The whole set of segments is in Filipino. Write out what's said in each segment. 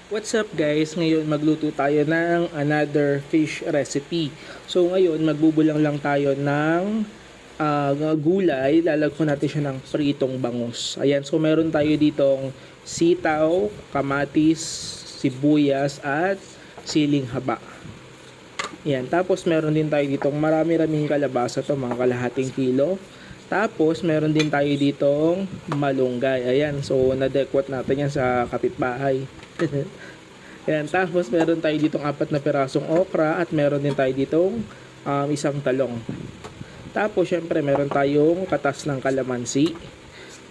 What's up guys? Ngayon magluto tayo ng another fish recipe. So ngayon magbubulang lang tayo ng gulay. Lalagyan natin siya ng pritong bangus. Ayan, so meron tayo ditong sitaw, kamatis, sibuyas at siling haba. Ayan, tapos meron din tayo ditong marami-raming kalabasa to, mga kalahating kilo. Tapos meron din tayo ditong malunggay. Ayan, so nadekwat natin yan sa kapitbahay. Ayan, tapos meron tayo ditong 4 na pirasong okra at meron din tayo ditong isang talong. Tapos syempre meron tayong katas ng kalamansi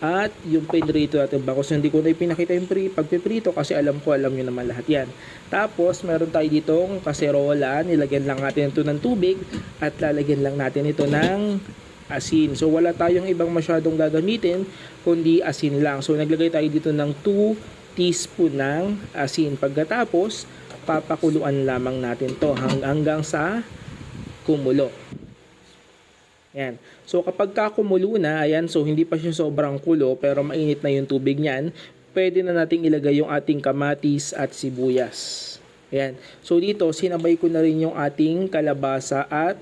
at yung pinrito natin bangus. Hindi ko na ipinakita yung pagpiprito kasi alam nyo naman lahat yan. Tapos meron tayo ditong kaserola, nilagyan lang natin ito ng tubig at lalagyan lang natin ito ng asin. So wala tayong ibang masyadong gagamitin kundi asin lang. So naglagay tayo dito ng 2 teaspoon ng asin. Pagkatapos papakuluan lamang natin to hanggang sa kumulo. Ayan. So kapag kumulo na, ayan, so hindi pa siya sobrang kulo pero mainit na yung tubig niyan, pwede na nating ilagay yung ating kamatis at sibuyas. Ayan. So dito sinabay ko na rin yung ating kalabasa at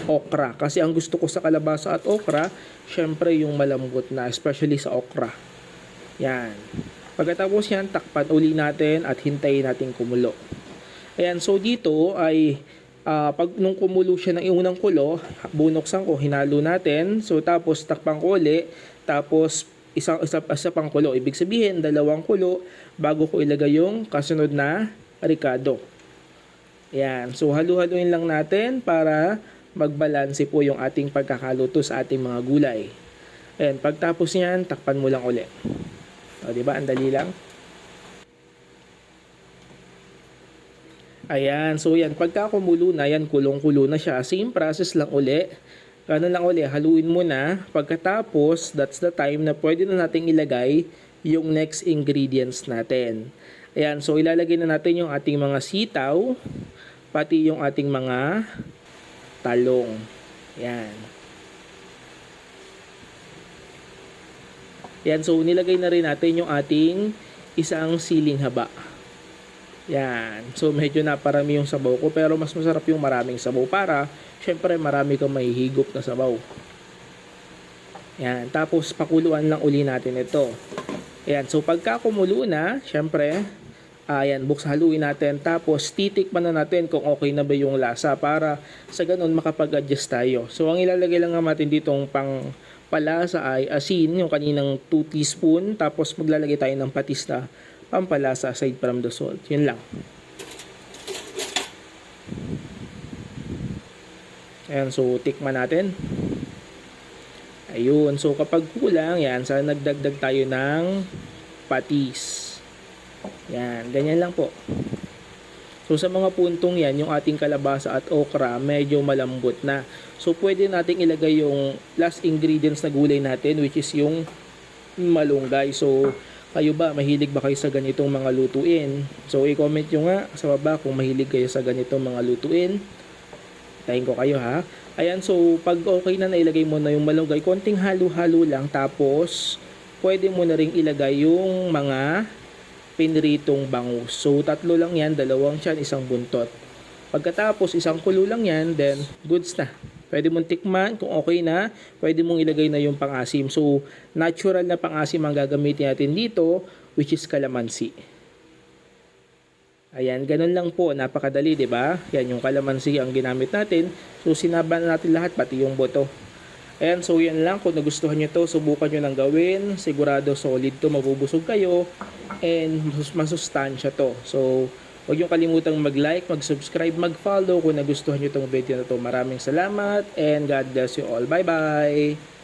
okra. Kasi ang gusto ko sa kalabasa at okra, syempre yung malambot na, especially sa okra. Yan. Pagkatapos yan, takpan uli natin at hintayin natin kumulo. Ayan, so dito ay pag nung kumulo siya ng unang kulo, bunoksan ko, hinalo natin. So tapos takpan ko uli, tapos isa pang kulo. Ibig sabihin, 2 kulo bago ko ilagay yung kasunod na ricado. Ayan, so halu-haluin lang natin para magbalanse po yung ating pagkakaluto sa ating mga gulay. Ayan, pagtapos niyan, takpan mo lang uli. O, diba? Ang dali lang. Ayan, so yan, pagka kumulo na, yan, kulong-kulo na siya. Same process lang uli. Ganun lang uli, haluin mo na. Pagkatapos, that's the time na pwede na nating ilagay yung next ingredients natin. Ayan, so ilalagay na natin yung ating mga sitaw, pati yung ating mga talong. Yan. Yan, so nilagay na rin natin yung ating isang siling haba. Yan. So medyo naparami yung sabaw ko pero mas masarap yung maraming sabaw para syempre marami kang mahihigop na sabaw. Yan. Tapos pakuluan lang uli natin ito. Yan. So pagka kumulo na, syempre ayan, haluin natin. Tapos titikman na natin kung okay na ba yung lasa para sa ganun makapag-adjust tayo. So ang ilalagay lang natin ditong pang palasa ay asin, yung kaninang 2 teaspoon. Tapos maglalagay tayo ng patis na pampalasa aside from the salt. Yun lang. Ayan, so tikman natin. Ayun, so kapag kulang, yan, sana nagdagdag tayo ng patis. Yan, ganyan lang po. So sa mga puntong yan, yung ating kalabasa at okra medyo malambot na. So pwede nating ilagay yung last ingredients na gulay natin, which is yung malunggay. So kayo ba, mahilig ba kayo sa ganitong mga lutuin? So i-comment nyo nga sa baba kung mahilig kayo sa ganitong mga lutuin. Tayin ko kayo ha. Ayan, so pag okay na nailagay mo na yung malunggay, konting halo-halo lang. Tapos pwede mo na ring ilagay yung mga pinritong bangus. So, 3 lang yan, 2 tiyan, 1 buntot. Pagkatapos, 1 kulo lang yan, then goods na. Pwede mong tikman, kung okay na, pwede mong ilagay na yung pang-asim. So, natural na pang-asim ang gagamitin natin dito, which is kalamansi. Ayan, ganun lang po, napakadali, 'di ba? Yan yung kalamansi ang ginamit natin. So, sinaban natin lahat, pati yung boto. Ayan, so yan lang. Kung nagustuhan nyo to, subukan nyo nang gawin. Sigurado solid to, mabubusog kayo. And masustansya to. So, huwag nyo kalimutang mag-like, mag-subscribe, mag-follow kung nagustuhan nyo tong video na to. Maraming salamat and God bless you all. Bye-bye!